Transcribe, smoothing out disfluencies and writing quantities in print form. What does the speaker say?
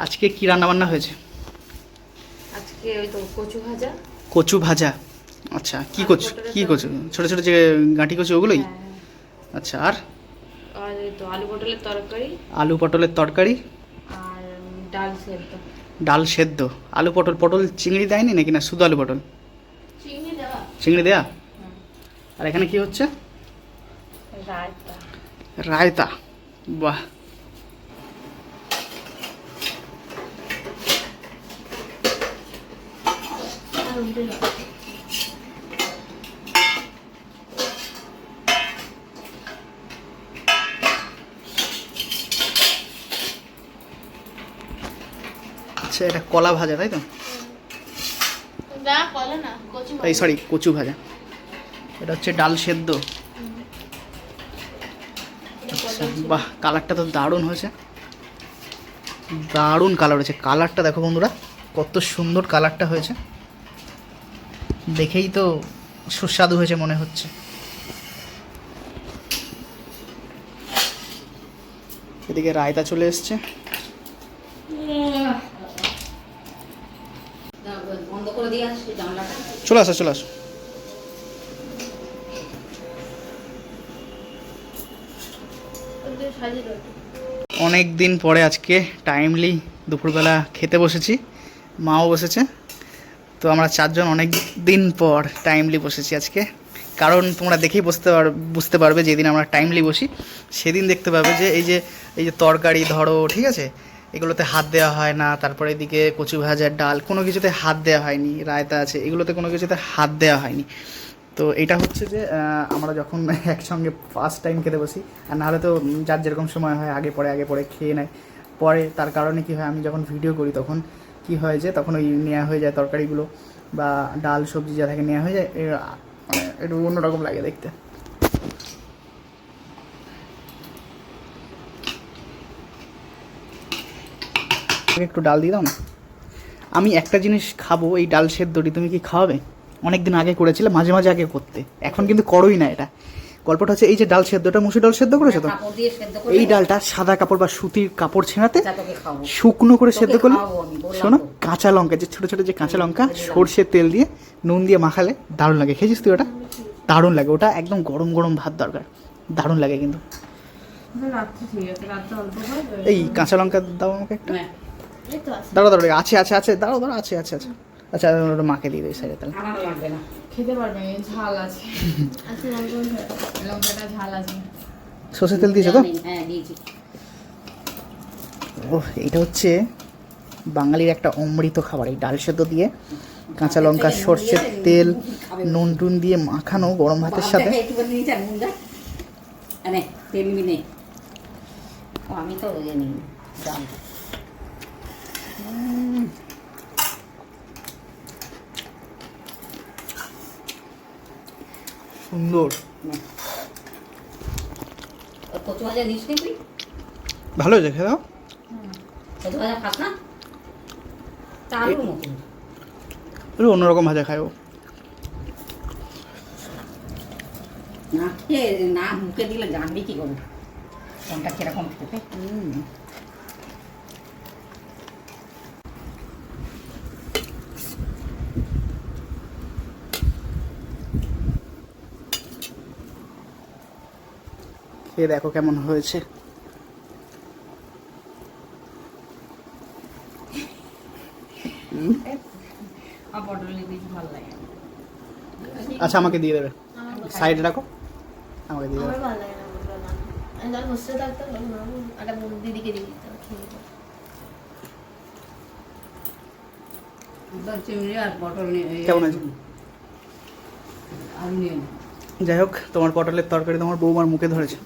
আজকে কি রান্না বান্না হয়েছে? আজকে ওই তো কচু ভাজা। কচু ভাজা। আচ্ছা, কি কচু? কি কচু? ছোট ছোট যে গাঁটি কচু ওগুলোই? আচ্ছা, আর আর এই তো আলু পটলের তরকারি। আলু পটলের তরকারি আর ডাল সেদ্ধ। ডাল সেদ্ধ। আলু পটল, পটল চিংড়ি দেয়নি নাকি, না শুধু আলু পটল? চিংড়ি দেওয়া। চিংড়ি দেয়া। আর এখানে কি হচ্ছে? রায়তা। রায়তা। বাহ। আচ্ছা, এটা কলা ভাজা তাই তো? না কলা না, কচু এই সরি, কচু ভাজা। এটা হচ্ছে ডাল সেদ্ধ। আচ্ছা, বাহ, কালারটা তো দারুণ হয়েছে। দারুণ কালার হয়েছে। কালারটা দেখো বন্ধুরা, কত সুন্দর কালারটা হয়েছে। দেখেই তো সুস্বাদু হয়েছে মনে হচ্ছে। এদিকে রায়তা চলে এসছে। চলে আসো, চলে আসো। অনেক দিন পরে আজকে টাইমলি দুপুরবেলা খেতে বসেছি। মাও বসেছে। তো আমরা চারজন অনেক দিন পর টাইমলি বসেছি আজকে। কারণ তোমরা দেখেই বুঝতে পারবে যেদিন আমরা টাইমলি বসি সেদিন দেখতে পাবে যে এই যে তরকারি ধরো, ঠিক আছে, এগুলোতে হাত দেওয়া হয় না। তারপরে এদিকে কচু ভাজার ডাল, কোনো কিছুতে হাত দেওয়া হয়নি। রায়তা আছে, এগুলোতে কোনো কিছুতে হাত দেওয়া হয়নি। তো এটা হচ্ছে যে আমরা যখন একসঙ্গে ফার্স্ট টাইম খেতে বসি, আর নাহলে তো যার যেরকম সময় হয় আগে পরে খেয়ে নেয়। পরে তার কারণে কী হয়, আমি যখন ভিডিও করি তখন কি হয় যে তখন ওই নেওয়া হয়ে যায় তরকারিগুলো বা ডাল সবজি যা থাকে নেওয়া হয়ে যায়। মানে একটু অন্যরকম লাগে দেখতে। একটু ডাল দিয়ে দাও না। আমি একটা জিনিস খাবো, এই ডাল সেদ্ধটি। তুমি কি খাওয়াবে? অনেক দিন আগে করেছিলে, মাঝে মাঝে আগে করতে, এখন কিন্তু করোই না। এটা গল্পটা হচ্ছে এই যে ডাল সেদ্ধটা, মুসুর ডাল সেদ্ধ করেছো তো, এই ডালটা সাদা কাপড় বা সুতির কাপড় ছেঁড়াতে শুকনো করে সেদ্ধ করলে, শোনো, কাঁচা লঙ্কা, যে ছোটো ছোটো যে কাঁচা লঙ্কা, সর্ষের তেল দিয়ে নুন দিয়ে মাখালে দারুণ লাগে। খেয়েছিস তুই ওটা? দারুণ লাগে ওটা, একদম গরম গরম ভাত দরকার, দারুণ লাগে কিন্তু। এই কাঁচা লঙ্কা দাও আমাকে একটা। দাঁড়াও দাঁড়াও, আছে আছে আছে, দাঁড়াও দাঁড়াও, আছে আছে আছে। আচ্ছা, ওটা মাকে দিয়ে দিই সাইডে তাহলে। আমার লাগবে না, খেতে পারবে, ঝাল আছে। আচ্ছা, লঙ্কাটা ঝাল আছে। সর্ষের তেল দিয়েছো তো? হ্যাঁ, দিয়েছি। ও, এটা হচ্ছে বাঙালির একটা অমৃত খাবার, এই ডাল সেদ্ধ দিয়ে কাঁচা লঙ্কা, সর্ষের তেল, নুন টুন দিয়ে মাখানো গরম ভাতের সাথে। আমি তো সুন্দর। কচু ভাজা দিস নি তুই? ভালো হয়েছে, খেয়ে দাও। কচু ভাজা খাস না? তারও মতন একটু অন্যরকম ভাজা খাই ও। না খেয়ে না মুখে দিলে জানবি কি করে কোনটা কিরকম খেতে। খেয়ে দেখো কেমন হয়েছে। আচ্ছা, আমাকে দিয়ে দেবে, সাইডে রাখো, আমাকে দিয়ে দেবে। কেমন আছে? যাই হোক, তোমার পটলের তরকারি তোমার বৌমার মুখে ধরেছে।